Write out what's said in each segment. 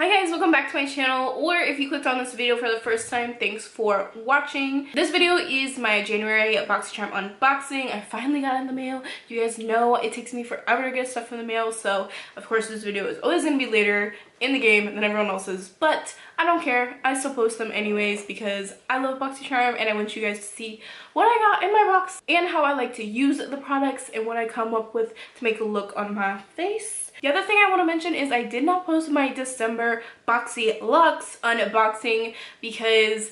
Hi guys, welcome back to my channel, or if you clicked on this video for the first time, thanks for watching. This video is my January BoxyCharm unboxing. I finally got it in the mail. You guys know it takes me forever to get stuff from the mail, so of course this video is always going to be later in the game than everyone else's, but I don't care. I still post them anyways because I love BoxyCharm and I want you guys to see what I got in my box and how I like to use the products and what I come up with to make a look on my face. The other thing I want to mention is I did not post my December Boxy Luxe unboxing because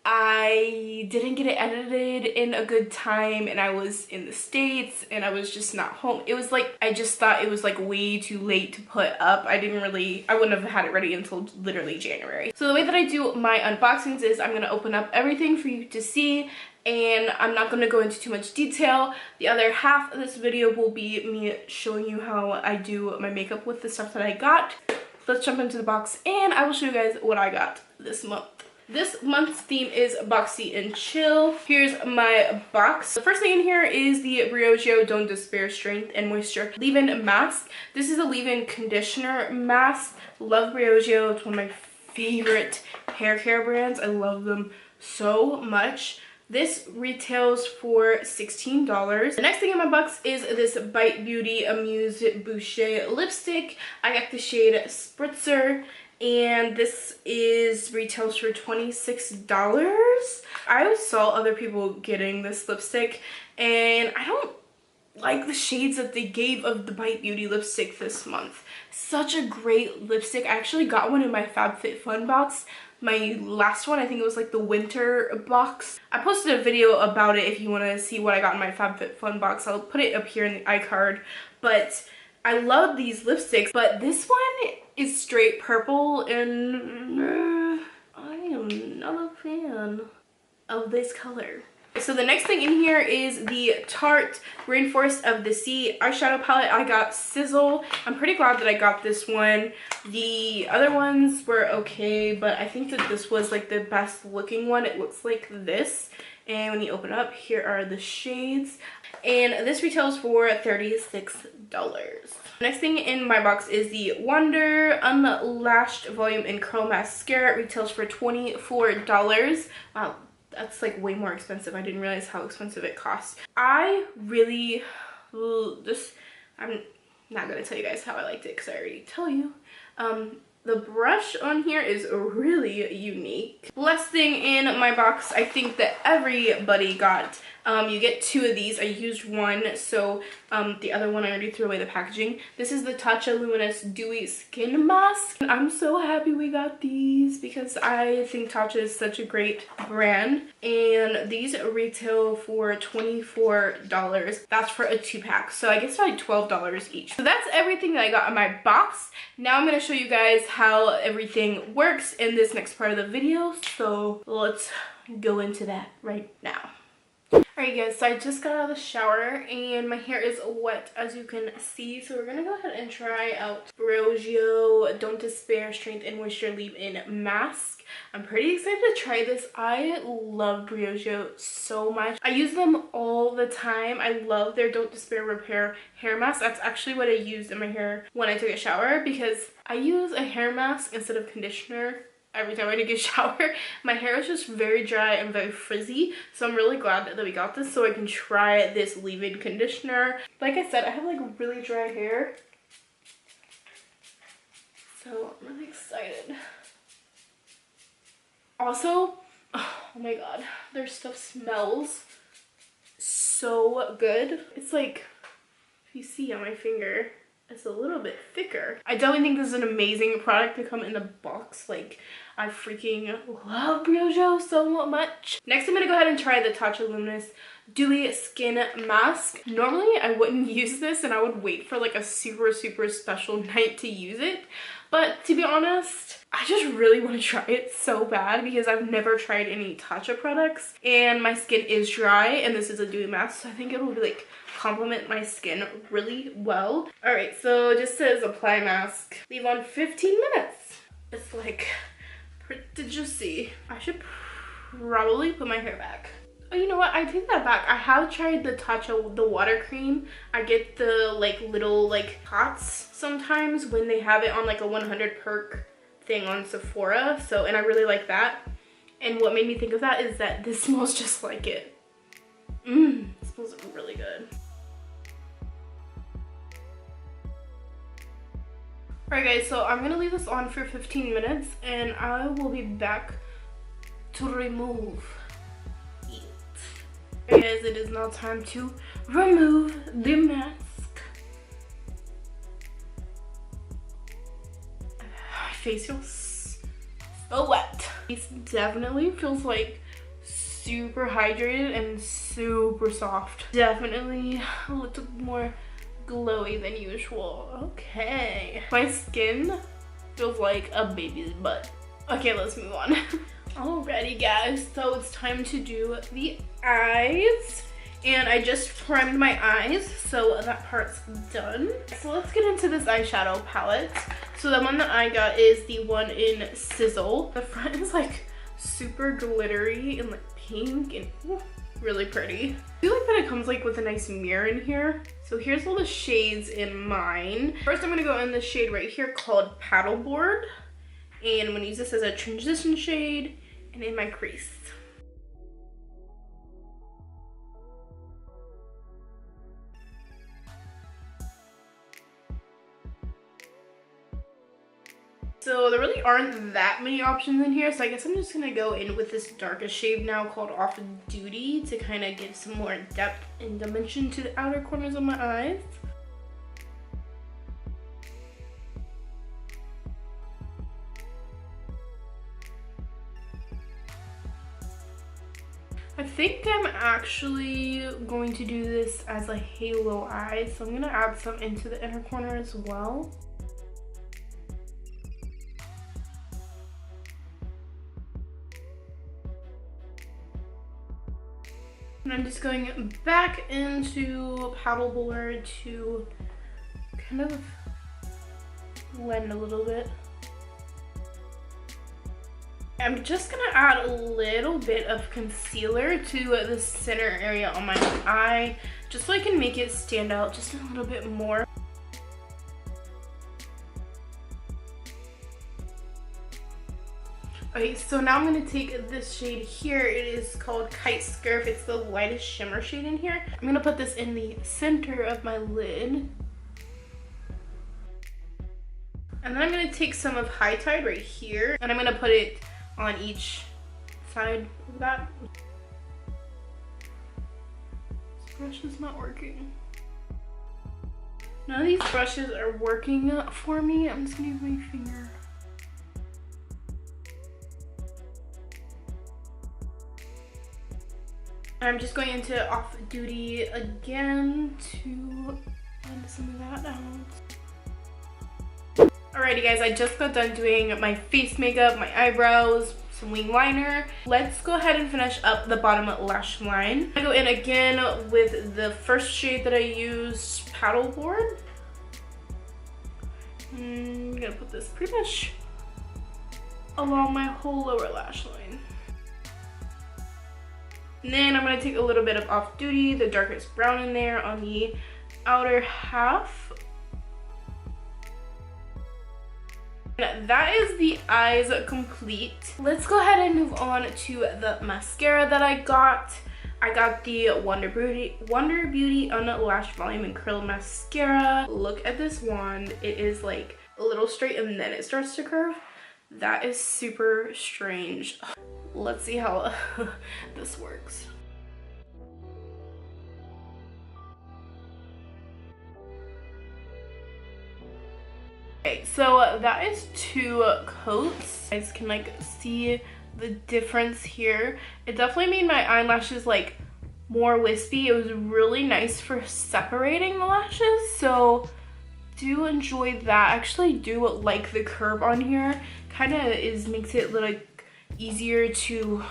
I didn't get it edited in a good time and I was in the States and I was just not home. It was like, I just thought it was like way too late to put up. I wouldn't have had it ready until literally January. So the way that I do my unboxings is I'm going to open up everything for you to see, and I'm not going to go into too much detail. The other half of this video will be me showing you how I do my makeup with the stuff that I got. Let's jump into the box and I will show you guys what I got this month. This month's theme is Boxy and Chill. Here's my box. The first thing in here is the Briogeo Don't Despair Strength and Moisture Leave-In Mask. This is a leave-in conditioner mask. Love Briogeo. It's one of my favorite hair care brands. I love them so much. This retails for $16. The next thing in my box is this Bite Beauty Amuse Boucher lipstick. I got the shade Spritzer, and this retails for $26. I saw other people getting this lipstick, and I don't like the shades that they gave of the Bite Beauty lipstick this month. Such a great lipstick. I actually got one in my FabFitFun box. My last one, I think it was like the winter box. I posted a video about it if you want to see what I got in my FabFitFun box. I'll put it up here in the iCard. But I love these lipsticks, but this one is straight purple, and I am not a fan of this color. So the next thing in here is the Tarte Rainforest of the Sea eyeshadow palette. I got Sizzle. I'm pretty glad that I got this one. The other ones were okay, but I think that this was like the best looking one. It looks like this. And when you open it up, here are the shades. And this retails for $36. Next thing in my box is the Wonder Unlashed Volume and Curl Mascara. It retails for $24. Wow. That's like way more expensive. I didn't realize how expensive it costs. I'm not gonna tell you guys how I liked it because I already tell you. The brush on here is really unique. Last thing in my box, I think that everybody got. You get two of these. I used one, so the other one I already threw away the packaging. This is the Tatcha Luminous Dewy Skin Mask. I'm so happy we got these because I think Tatcha is such a great brand. And these retail for $24. That's for a 2-pack. So I guess like $12 each. So that's everything that I got in my box. Now I'm going to show you guys how everything works in this next part of the video. So let's go into that right now. Alright guys, so I just got out of the shower and my hair is wet as you can see. So we're going to go ahead and try out Briogeo Don't Despair Strength and Moisture Leave-In Mask. I'm pretty excited to try this. I love Briogeo so much. I use them all the time. I love their Don't Despair Repair hair mask. That's actually what I used in my hair when I took a shower because I use a hair mask instead of conditioner every time I take a shower. My hair is just very dry and very frizzy, so I'm really glad that we got this so I can try this leave-in conditioner. Like I said, I have like really dry hair, so I'm really excited. Also, oh my god, their stuff smells so good. It's like, if you see on my finger, it's a little bit thicker. I definitely think this is an amazing product to come in the box. Like, I freaking love Briogeo so much. Next, I'm gonna go ahead and try the Tatcha Luminous Dewy Skin Mask. Normally, I wouldn't use this and I would wait for like a super special night to use it. But to be honest, I just really want to try it so bad because I've never tried any Tatcha products. And my skin is dry and this is a dewy mask, so I think it will like complement my skin really well. Alright, so it just says apply mask. Leave on 15 minutes. It's like pretty juicy. I should probably put my hair back. Oh, you know what? I take that back. I have tried the Tatcha, the water cream. I get the like little like pots sometimes when they have it on like a 100 perk thing on Sephora. So, and I really like that. And what made me think of that is that this smells just like it. It smells really good. Alright guys, so I'm gonna leave this on for 15 minutes and I will be back to remove it. Alright guys, it is now time to remove the mask. My face feels so wet. It definitely feels like super hydrated and super soft. Definitely a little more glowy than usual. Okay. My skin feels like a baby's butt. Okay, let's move on. Alrighty guys, so it's time to do the eyes. And I just primed my eyes, so that part's done. So let's get into this eyeshadow palette. So the one that I got is the one in Sizzle. The front is like super glittery and like pink and really pretty. I feel like that it comes like with a nice mirror in here. So here's all the shades in mine. First I'm gonna go in the shade right here called Paddleboard. And I'm gonna use this as a transition shade and in my crease. So there really aren't that many options in here, so I guess I'm just gonna go in with this darkest shade now called Off Duty to kind of give some more depth and dimension to the outer corners of my eyes. I think I'm actually going to do this as a halo eye, so I'm gonna add some into the inner corner as well. And I'm just going back into Paddleboard to kind of blend a little bit. I'm just gonna add a little bit of concealer to the center area on my eye, just so I can make it stand out just a little bit more. Okay, so now I'm gonna take this shade here. It is called Kite Scarf. It's the lightest shimmer shade in here. I'm gonna put this in the center of my lid. And then I'm gonna take some of High Tide right here, and I'm gonna put it on each side of that. This brush is not working. None of these brushes are working for me. I'm just gonna use my finger. I'm just going into Off Duty again to blend some of that out. Alrighty guys, I just got done doing my face makeup, my eyebrows, some wing liner. Let's go ahead and finish up the bottom lash line. I go in again with the first shade that I used, Paddleboard. I'm gonna put this pretty much along my whole lower lash line. And then I'm gonna take a little bit of Off Duty, the darkest brown in there on the outer half. And that is the eyes complete. Let's go ahead and move on to the mascara that I got. I got the Wonder Beauty Unlash Volume and Curl Mascara. Look at this wand. It is like a little straight and then it starts to curve. That is super strange. Let's see how this works. Okay, so that is 2 coats. You guys can like see the difference here. It definitely made my eyelashes like more wispy. It was really nice for separating the lashes, so do enjoy that. I actually do like the curve on here. Kind of makes it like easier to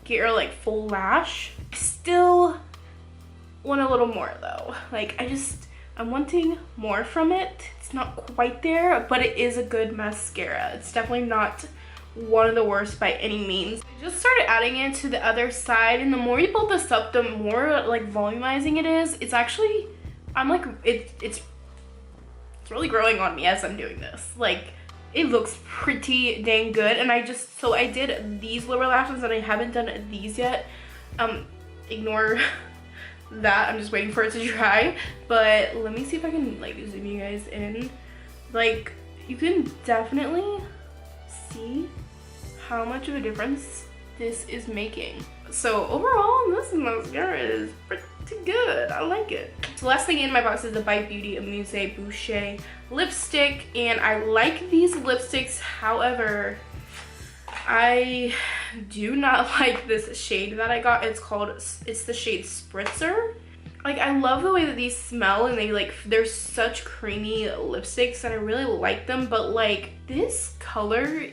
get your like full lash. Still want a little more though. Like I'm wanting more from it. It's not quite there, but it is a good mascara. It's definitely not one of the worst by any means. I just started adding it to the other side, and the more you build this up, the more like volumizing it is. It's actually, I'm like, it's really growing on me as I'm doing this. Like, it looks pretty dang good. And I did these lower lashes and I haven't done these yet. Ignore that, I'm just waiting for it to dry. But let me see if I can like zoom you guys in. Like, you can definitely see how much of a difference this is making. So overall, this mascara is pretty good. I like it. So last thing in my box is the By Beauty Amuse Boucher lipstick, and I like these lipsticks. However, I do not like this shade that I got. It's the shade Spritzer. Like, I love the way that these smell, and they're such creamy lipsticks and I really like them, but like this color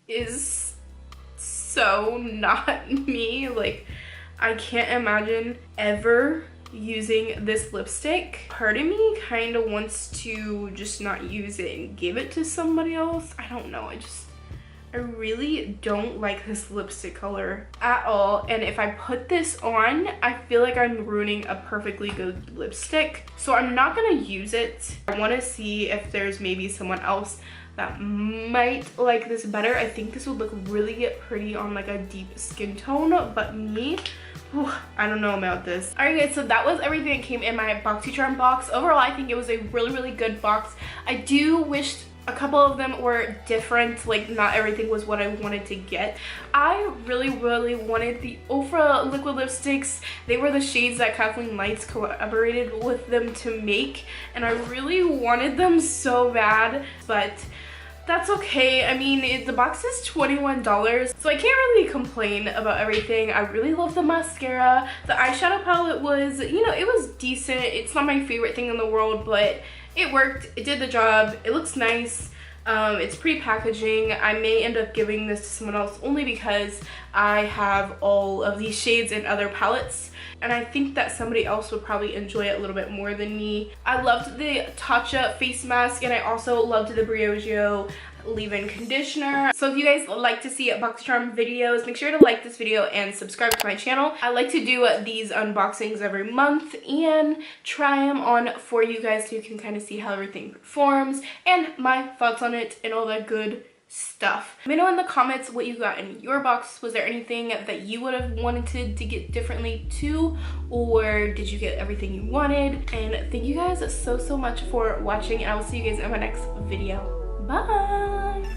is so not me. Like, I can't imagine ever using this lipstick. Part of me kind of wants to just not use it and give it to somebody else. I don't know, I really don't like this lipstick color at all, and if I put this on, I feel like I'm ruining a perfectly good lipstick. So I'm not gonna use it. I wanna see if there's maybe someone else that might like this better. I think this would look really pretty on like a deep skin tone, but me, I don't know about this. Alright guys, so that was everything that came in my BoxyCharm box. Overall, I think it was a really good box. I do wish a couple of them were different, like not everything was what I wanted to get. I really wanted the Ofra liquid lipsticks. They were the shades that Kathleen Lights collaborated with them to make, and I really wanted them so bad, but that's okay. I mean, the box is $21, so I can't really complain about everything. I really love the mascara. The eyeshadow palette was, you know, it was decent. It's not my favorite thing in the world, but it worked. It did the job. It looks nice. It's pretty packaging. I may end up giving this to someone else only because I have all of these shades in other palettes, and I think that somebody else would probably enjoy it a little bit more than me. I loved the Tatcha face mask, and I also loved the Briogeo leave-in conditioner. So if you guys like to see BoxyCharm videos, make sure to like this video and subscribe to my channel. I like to do these unboxings every month and try them on for you guys so you can kind of see how everything performs and my thoughts on it and all that good stuff. Let me know in the comments what you got in your box. Was there anything that you would have wanted to get differently too, or did you get everything you wanted? And thank you guys so much for watching, and I will see you guys in my next video. Bye!